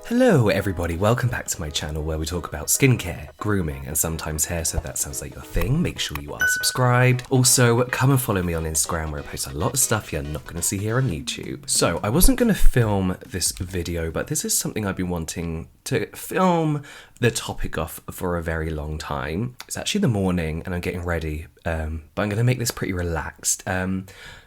Hello everybody, welcome back to my channel where we talk about skincare, grooming and sometimes hair, so if that sounds like your thing, make sure you are subscribed. Also, come and follow me on Instagram where I post a lot of stuff you're not going to see here on YouTube. So, I wasn't going to film this video, but this is something I've been wanting to film the topic of for a very long time. It's actually the morning and I'm getting ready, but I'm going to make this pretty relaxed.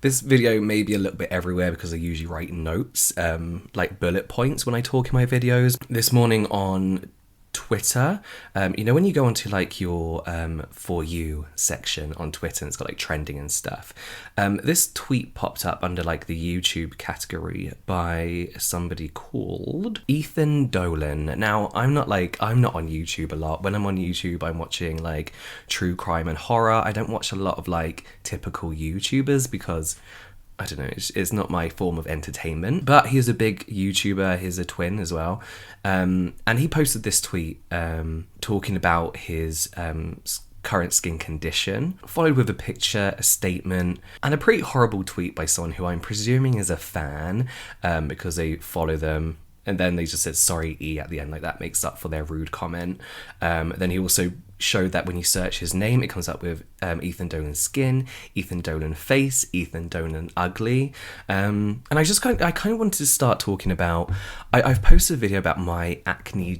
This video may be a little bit everywhere because I usually write notes, like bullet points when I talk in my videos. This morning on Twitter, you know when you go onto like your For You section on Twitter and it's got like trending and stuff, this tweet popped up under like the YouTube category by somebody called Ethan Dolan. Now I'm not on YouTube a lot. When I'm on YouTube I'm watching like true crime and horror. I don't watch a lot of like typical YouTubers because I don't know, it's not my form of entertainment. But he's a big YouTuber, he's a twin as well. And he posted this tweet talking about his current skin condition, followed with a picture, a statement, and a pretty horrible tweet by someone who I'm presuming is a fan because they follow them. And then they just said sorry E at the end, like that makes up for their rude comment. Then he also showed that when you search his name, it comes up with Ethan Dolan skin, Ethan Dolan face, Ethan Dolan ugly. And I kind of wanted to start talking about, I've posted a video about my acne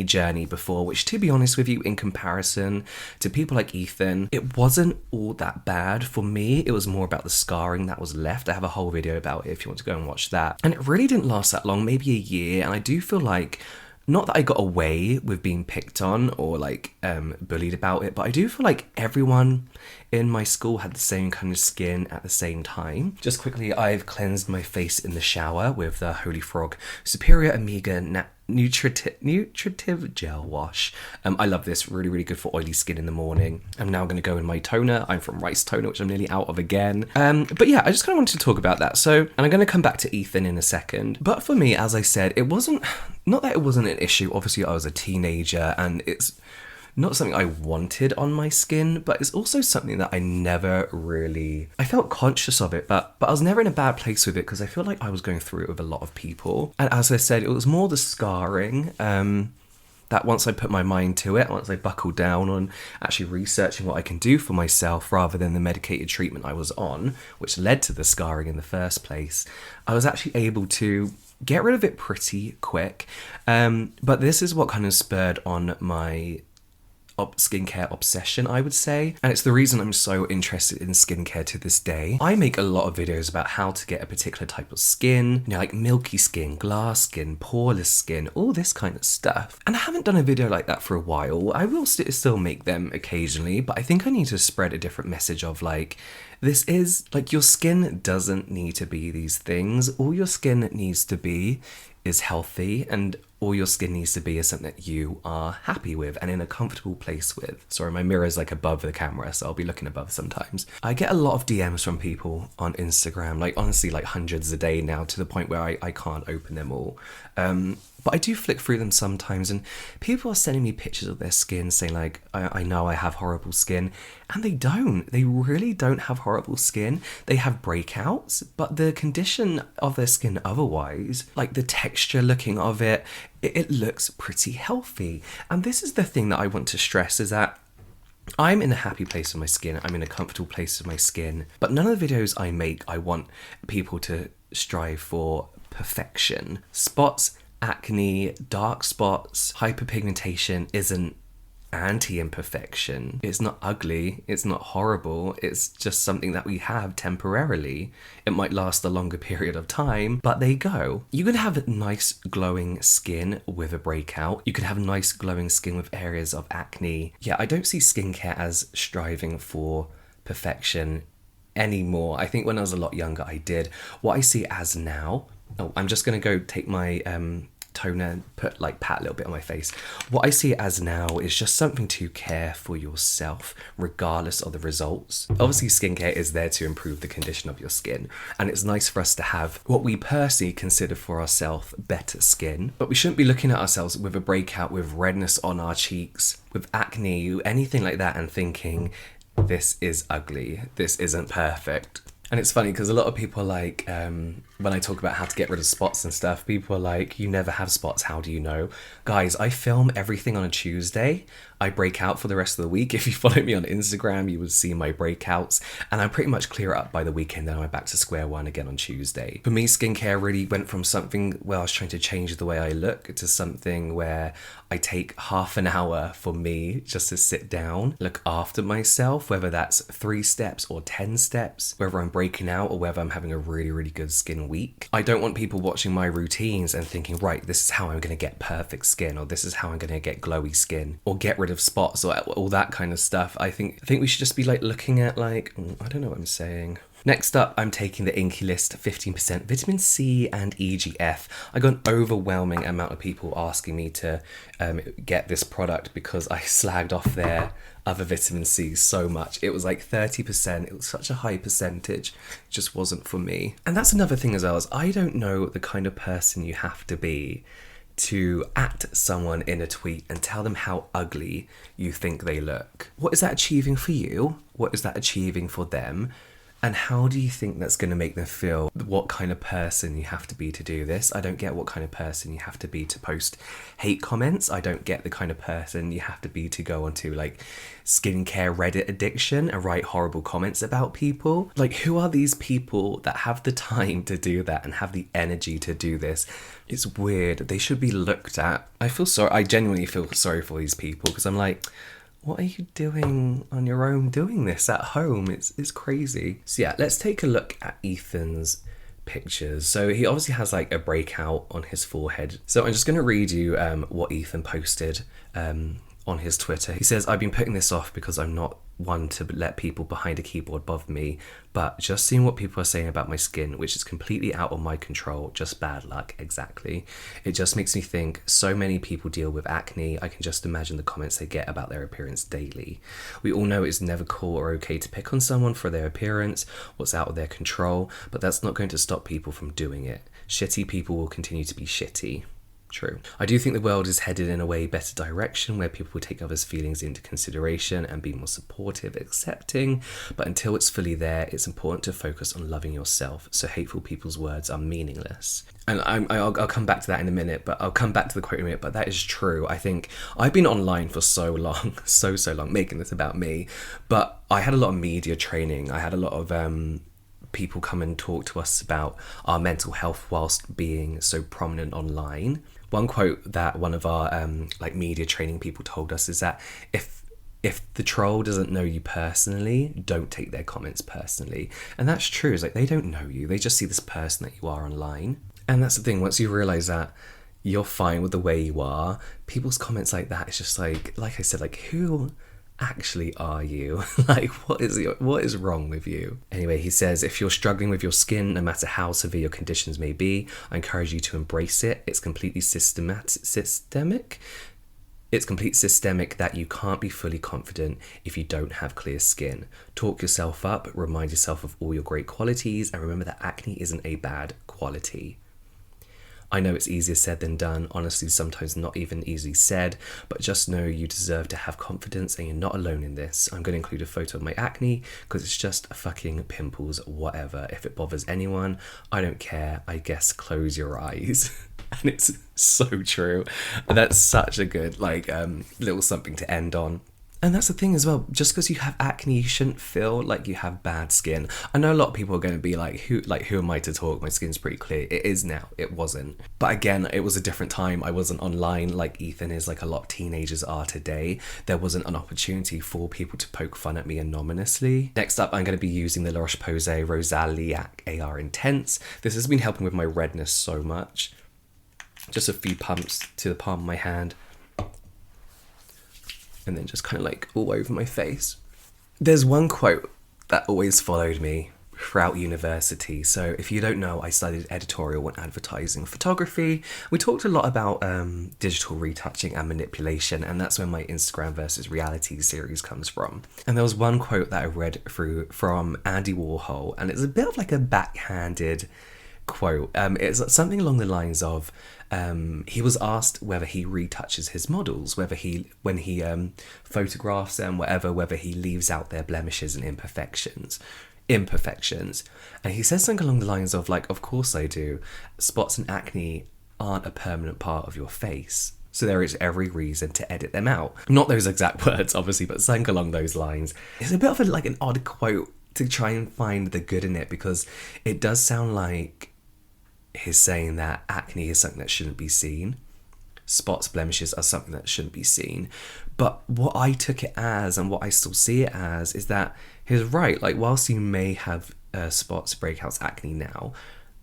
journey before, which to be honest with you, in comparison to people like Ethan, it wasn't all that bad. For me, it was more about the scarring that was left. I have a whole video about it if you want to go and watch that. And it really didn't last that long, maybe a year. And I do feel like, not that I got away with being picked on or like bullied about it, but I do feel like everyone in my school had the same kind of skin at the same time. Just quickly, I've cleansed my face in the shower with the Holy Frog Superior Omega Nutritive Gel Wash. I love this, really good for oily skin in the morning. I'm now going to go in my toner. I'm from Rice Toner, which I'm nearly out of again. But yeah, I just kind of wanted to talk about that. So, and I'm going to come back to Ethan in a second. But for me, as I said, it wasn't, not that it wasn't an issue. Obviously, I was a teenager and it's not something I wanted on my skin, but it's also something that I never really, I felt conscious of it, but I was never in a bad place with it because I feel like I was going through it with a lot of people. And as I said, it was more the scarring that once I put my mind to it, once I buckled down on actually researching what I can do for myself rather than the medicated treatment I was on, which led to the scarring in the first place, I was actually able to get rid of it pretty quick. But this is what kind of spurred on my skincare obsession, I would say, and it's the reason I'm so interested in skincare to this day. I make a lot of videos about how to get a particular type of skin, you know, like milky skin, glass skin, poreless skin, all this kind of stuff, and I haven't done a video like that for a while. I will still make them occasionally, but I think I need to spread a different message of like, this is like, your skin doesn't need to be these things. All your skin needs to be is healthy, and all your skin needs to be is something that you are happy with and in a comfortable place with. Sorry, my mirror is like above the camera, so I'll be looking above sometimes. I get a lot of DMs from people on Instagram, like honestly like hundreds a day now, to the point where I can't open them all. But I do flick through them sometimes, and people are sending me pictures of their skin saying like, I know I have horrible skin, and they don't. They really don't have horrible skin. They have breakouts, but the condition of their skin otherwise, like the texture looking of it, it looks pretty healthy. And this is the thing that I want to stress, is that I'm in a happy place with my skin, I'm in a comfortable place with my skin, but none of the videos I make, I want people to strive for perfection. Spots, acne, dark spots, hyperpigmentation isn't anti-imperfection. It's not ugly, it's not horrible, it's just something that we have temporarily. It might last a longer period of time, but they go. You can have nice glowing skin with a breakout. You can have nice glowing skin with areas of acne. Yeah, I don't see skincare as striving for perfection anymore. I think when I was a lot younger I did. What I see as now, I'm just gonna go take my toner and pat a little bit on my face. What I see it as now is just something to care for yourself regardless of the results. Obviously skincare is there to improve the condition of your skin, and it's nice for us to have what we personally consider for ourselves better skin, but we shouldn't be looking at ourselves with a breakout, with redness on our cheeks, with acne, anything like that, and thinking this is ugly, this isn't perfect. And it's funny because a lot of people are like, when I talk about how to get rid of spots and stuff, people are like, you never have spots, how do you know? Guys, I film everything on a Tuesday. I break out for the rest of the week. If you follow me on Instagram, you would see my breakouts, and I pretty much clear it up by the weekend, then I'm back to square one again on Tuesday. For me, skincare really went from something where I was trying to change the way I look to something where I take half an hour for me just to sit down, look after myself, whether that's 3 steps or 10 steps, whether I'm breaking out or whether I'm having a really, really good skin week. I don't want people watching my routines and thinking, right, this is how I'm going to get perfect skin, or this is how I'm going to get glowy skin, or get rid of spots, or all that kind of stuff. I think we should just be like looking at like, I don't know what I'm saying. Next up, I'm taking the Inky List 15% vitamin C and EGF. I got an overwhelming amount of people asking me to get this product because I slagged off their other vitamin C so much. It was like 30%. It was such a high percentage. It just wasn't for me. And that's another thing as well, is I don't know the kind of person you have to be to at someone in a tweet and tell them how ugly you think they look. What is that achieving for you? What is that achieving for them? And how do you think that's going to make them feel? What kind of person you have to be to do this? I don't get what kind of person you have to be to post hate comments. I don't get the kind of person you have to be to go onto like skincare Reddit addiction and write horrible comments about people. Like, who are these people that have the time to do that and have the energy to do this? It's weird. They should be looked at. I genuinely feel sorry for these people, because I'm like, what are you doing on your own doing this at home? It's crazy. So yeah, let's take a look at Ethan's pictures. So he obviously has like a breakout on his forehead. So I'm just going to read you what Ethan posted on his Twitter. He says, I've been putting this off because I'm not one to let people behind a keyboard bother me, but just seeing what people are saying about my skin, which is completely out of my control, just bad luck, exactly. It just makes me think so many people deal with acne. I can just imagine the comments they get about their appearance daily. We all know it's never cool or okay to pick on someone for their appearance, what's out of their control, but that's not going to stop people from doing it. Shitty people will continue to be shitty. True. I do think the world is headed in a way better direction where people will take others' feelings into consideration and be more supportive, accepting, but until it's fully there, it's important to focus on loving yourself, so hateful people's words are meaningless. And I'll come back to that in a minute, but I'll come back to the quote in a minute, but that is true. I think I've been online for so long, so long, making this about me, but I had a lot of media training. I had a lot of people come and talk to us about our mental health whilst being so prominent online. One quote that one of our like media training people told us is that if the troll doesn't know you personally, don't take their comments personally. And that's true. It's like, they don't know you. They just see this person that you are online. And that's the thing. Once you realize that you're fine with the way you are, people's comments like that, it's just like I said, like, who actually are you? Like, what is wrong with you? Anyway, he says, if you're struggling with your skin, no matter how severe your conditions may be, I encourage you to embrace it. It's completely systemic. It's completely systemic that you can't be fully confident if you don't have clear skin. Talk yourself up, remind yourself of all your great qualities, and remember that acne isn't a bad quality. I know it's easier said than done, honestly sometimes not even easily said, but just know you deserve to have confidence and you're not alone in this. I'm going to include a photo of my acne because it's just fucking pimples, whatever. If it bothers anyone, I don't care. I guess close your eyes. And it's so true. That's such a good little something to end on. And that's the thing as well, just because you have acne, you shouldn't feel like you have bad skin. I know a lot of people are going to be like, who am I to talk? My skin's pretty clear. It is now. It wasn't. But again, it was a different time. I wasn't online like Ethan is, like a lot of teenagers are today. There wasn't an opportunity for people to poke fun at me anonymously. Next up, I'm going to be using the La Roche-Posay Rosaliac AR Intense. This has been helping with my redness so much. Just a few pumps to the palm of my hand. And then just kind of like all over my face. There's one quote that always followed me throughout university. So if you don't know, I studied editorial and advertising photography. We talked a lot about digital retouching and manipulation, and that's where my Instagram versus reality series comes from. And there was one quote that I read through from Andy Warhol, and it's a bit of like a backhanded quote. It's something along the lines of, he was asked whether he retouches his models, whether when he photographs them, whether he leaves out their blemishes and imperfections. imperfections. And he says something along the lines of like, of course I do. Spots and acne aren't a permanent part of your face. So there is every reason to edit them out. Not those exact words, obviously, but something along those lines. It's a bit of like an odd quote to try and find the good in it, because it does sound like he's saying that acne is something that shouldn't be seen. Spots, blemishes are something that shouldn't be seen. But what I took it as, and what I still see it as, is that he's right. Like, whilst you may have spots, breakouts, acne now,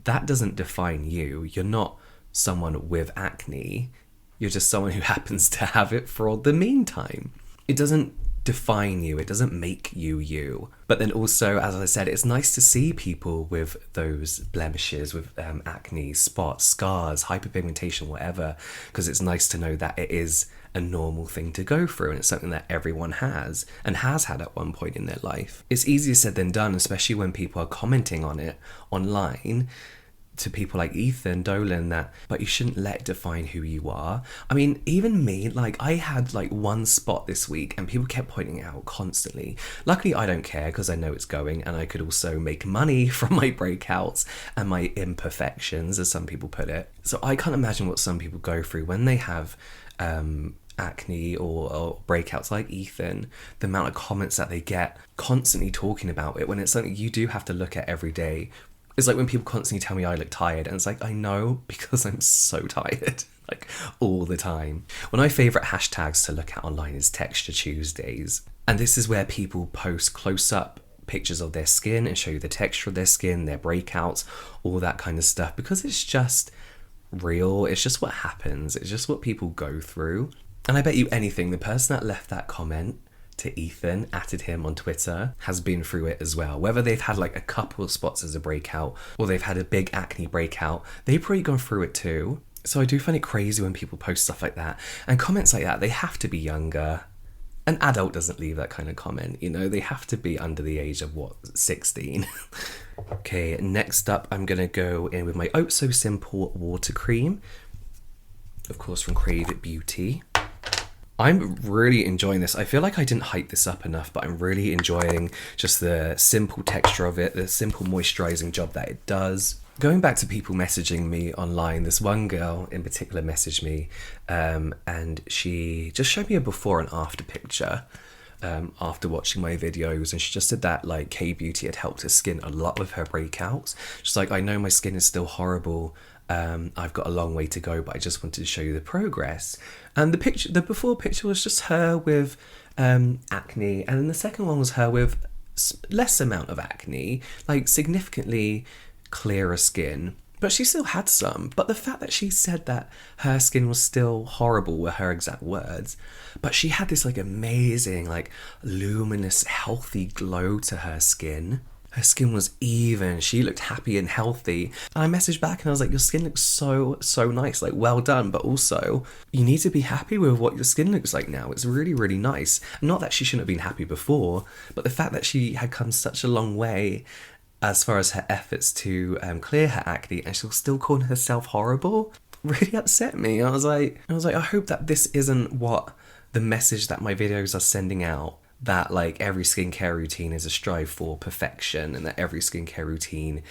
that doesn't define you. You're not someone with acne. You're just someone who happens to have it for the meantime. It doesn't define you. It doesn't make you you. But then also, as I said, it's nice to see people with those blemishes, with acne, spots, scars, hyperpigmentation, whatever, because it's nice to know that it is a normal thing to go through, and it's something that everyone has and has had at one point in their life. It's easier said than done, especially when people are commenting on it online to people like Ethan, Dolan, that, but you shouldn't let it define who you are. I mean, even me, like, I had like one spot this week and people kept pointing it out constantly. Luckily, I don't care because I know it's going, and I could also make money from my breakouts and my imperfections, as some people put it. So I can't imagine what some people go through when they have acne or breakouts like Ethan, the amount of comments that they get constantly talking about it, when it's something you do have to look at every day. It's like when people constantly tell me I look tired, and it's like, I know, because I'm so tired, like all the time. One of my favourite hashtags to look at online is Texture Tuesdays. And this is where people post close-up pictures of their skin and show you the texture of their skin, their breakouts, all that kind of stuff, because it's just real. It's just what happens. It's just what people go through. And I bet you anything, the person that left that comment to Ethan, added him on Twitter, has been through it as well. Whether they've had like a couple of spots as a breakout or they've had a big acne breakout, they've probably gone through it too. So I do find it crazy when people post stuff like that. And comments like that, they have to be younger. An adult doesn't leave that kind of comment, you know? They have to be under the age of, 16? Okay, next up, I'm going to go in with my Oh So Simple water cream. Of course, from Crave It Beauty. I'm really enjoying this. I feel like I didn't hype this up enough, but I'm really enjoying just the simple texture of it, the simple moisturizing job that it does. Going back to people messaging me online, this one girl in particular messaged me, and she just showed me a before and after picture after watching my videos, and she just said that like K-Beauty had helped her skin a lot with her breakouts. She's like, I know my skin is still horrible, I've got a long way to go, but I just wanted to show you the progress. And the before picture was just her with acne, and then the second one was her with less amount of acne, like significantly clearer skin, but she still had some. But the fact that she said that her skin was still horrible were her exact words, but she had this like amazing, like luminous, healthy glow to her skin. Her skin was even, she looked happy and healthy. And I messaged back and I was like, your skin looks so nice, like well done, but also you need to be happy with what your skin looks like now. It's really, really nice. Not that she shouldn't have been happy before, but the fact that she had come such a long way as far as her efforts to clear her acne, and she'll still call herself horrible, really upset me. I was like, I hope that this isn't what the message that my videos are sending out, that like every skincare routine is a strive for perfection, and that every skincare routine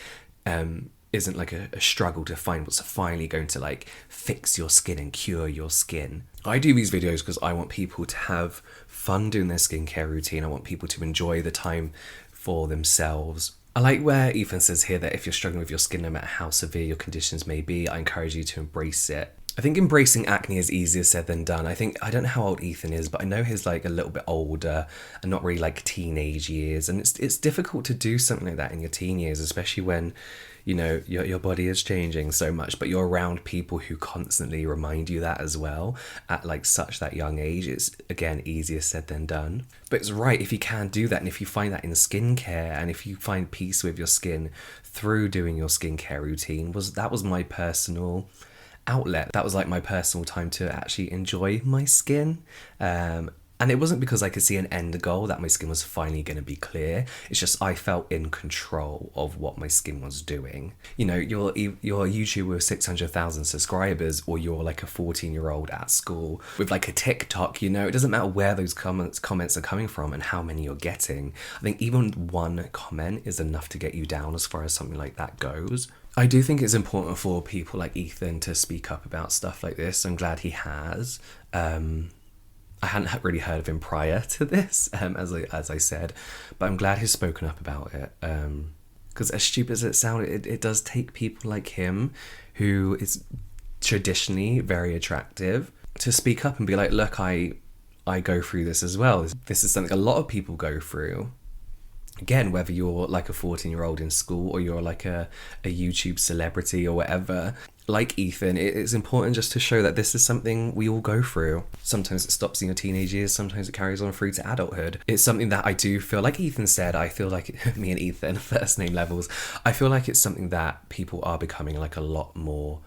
isn't like a struggle to find what's finally going to like fix your skin and cure your skin. I do these videos because I want people to have fun doing their skincare routine. I want people to enjoy the time for themselves. I like where Ethan says here that if you're struggling with your skin, no matter how severe your conditions may be, I encourage you to embrace it. I think embracing acne is easier said than done. I don't know how old Ethan is, but I know he's like a little bit older and not really like teenage years. And it's difficult to do something like that in your teen years, especially when, you know, your body is changing so much, but you're around people who constantly remind you that as well at like such that young age. It's again easier said than done. But it's right, if you can do that, and if you find that in skincare, and if you find peace with your skin through doing your skincare routine, that was my personal outlet. That was like my personal time to actually enjoy my skin. And And it wasn't because I could see an end goal that my skin was finally going to be clear. It's just I felt in control of what my skin was doing. You know, you're a YouTuber with 600,000 subscribers, or you're like a 14-year-old at school with like a TikTok, you know, it doesn't matter where those comments are coming from and how many you're getting. I think even one comment is enough to get you down as far as something like that goes. I do think it's important for people like Ethan to speak up about stuff like this. I'm glad he has. I hadn't really heard of him prior to this, as I said, but I'm glad he's spoken up about it. Because as stupid as it sounded, it does take people like him, who is traditionally very attractive, to speak up and be like, look, I go through this as well. This is something a lot of people go through. Again, whether you're like a 14-year-old in school or you're like a YouTube celebrity or whatever, like Ethan, it's important just to show that this is something we all go through. Sometimes it stops in your teenage years, sometimes it carries on through to adulthood. It's something that I do feel, like Ethan said, I feel like, me and Ethan, first name levels, I feel like it's something that people are becoming like a lot more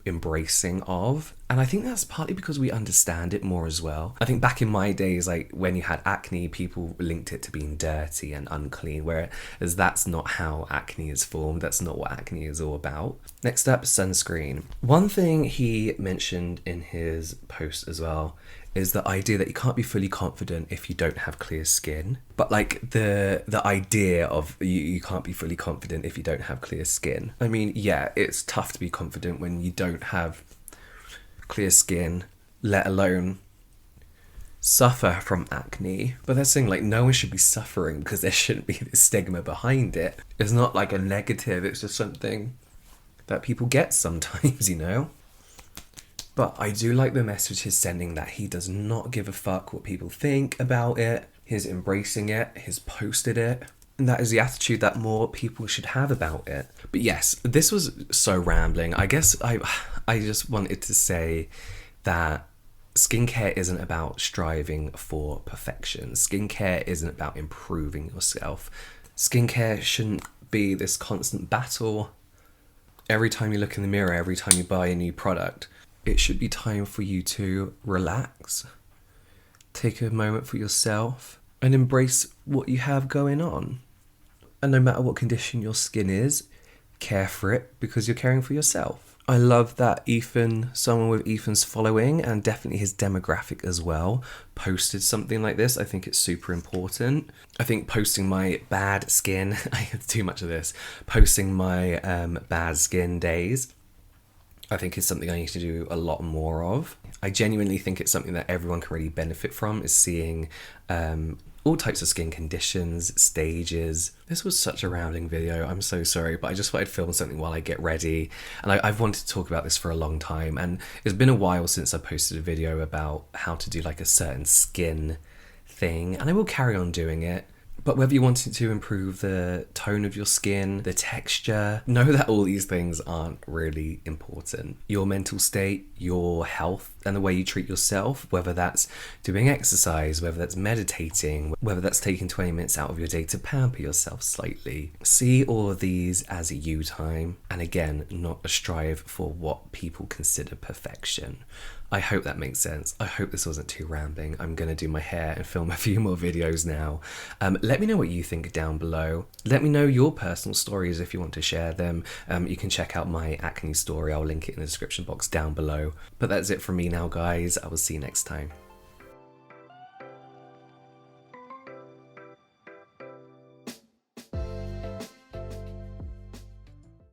embracing of, and I think that's partly because we understand it more as well. I think back in my days, like when you had acne, people linked it to being dirty and unclean, whereas that's not how acne is formed. That's not what acne is all about. Next up, sunscreen. One thing he mentioned in his post as well is the idea that you can't be fully confident if you don't have clear skin. But like the idea of you can't be fully confident if you don't have clear skin. I mean, yeah, it's tough to be confident when you don't have clear skin, let alone suffer from acne. But they're saying like no one should be suffering because there shouldn't be this stigma behind it. It's not like a negative, it's just something that people get sometimes, you know? But I do like the message he's sending, that he does not give a fuck what people think about it. He's embracing it, he's posted it. And that is the attitude that more people should have about it. But yes, this was so rambling. I guess I just wanted to say that skincare isn't about striving for perfection. Skincare isn't about improving yourself. Skincare shouldn't be this constant battle. Every time you look in the mirror, every time you buy a new product, it should be time for you to relax, take a moment for yourself, and embrace what you have going on. And no matter what condition your skin is, care for it because you're caring for yourself. I love that Ethan, someone with Ethan's following and definitely his demographic as well, posted something like this. I think it's super important. I think posting my bad skin, I have too much of this, posting my bad skin days, I think is something I need to do a lot more of. I genuinely think it's something that everyone can really benefit from, is seeing all types of skin conditions, stages. This was such a rambling video, I'm so sorry, but I just thought I'd film something while I get ready. And I've wanted to talk about this for a long time, and it's been a while since I posted a video about how to do like a certain skin thing, and I will carry on doing it. But whether you wanted to improve the tone of your skin, the texture, know that all these things aren't really important. Your mental state, your health, and the way you treat yourself, whether that's doing exercise, whether that's meditating, whether that's taking 20 minutes out of your day to pamper yourself slightly. See all of these as a you time, and again, not a strive for what people consider perfection. I hope that makes sense. I hope this wasn't too rambling. I'm going to do my hair and film a few more videos now. Let me know what you think down below. Let me know your personal stories if you want to share them. You can check out my acne story. I'll link it in the description box down below. But that's it from me now, guys. I will see you next time.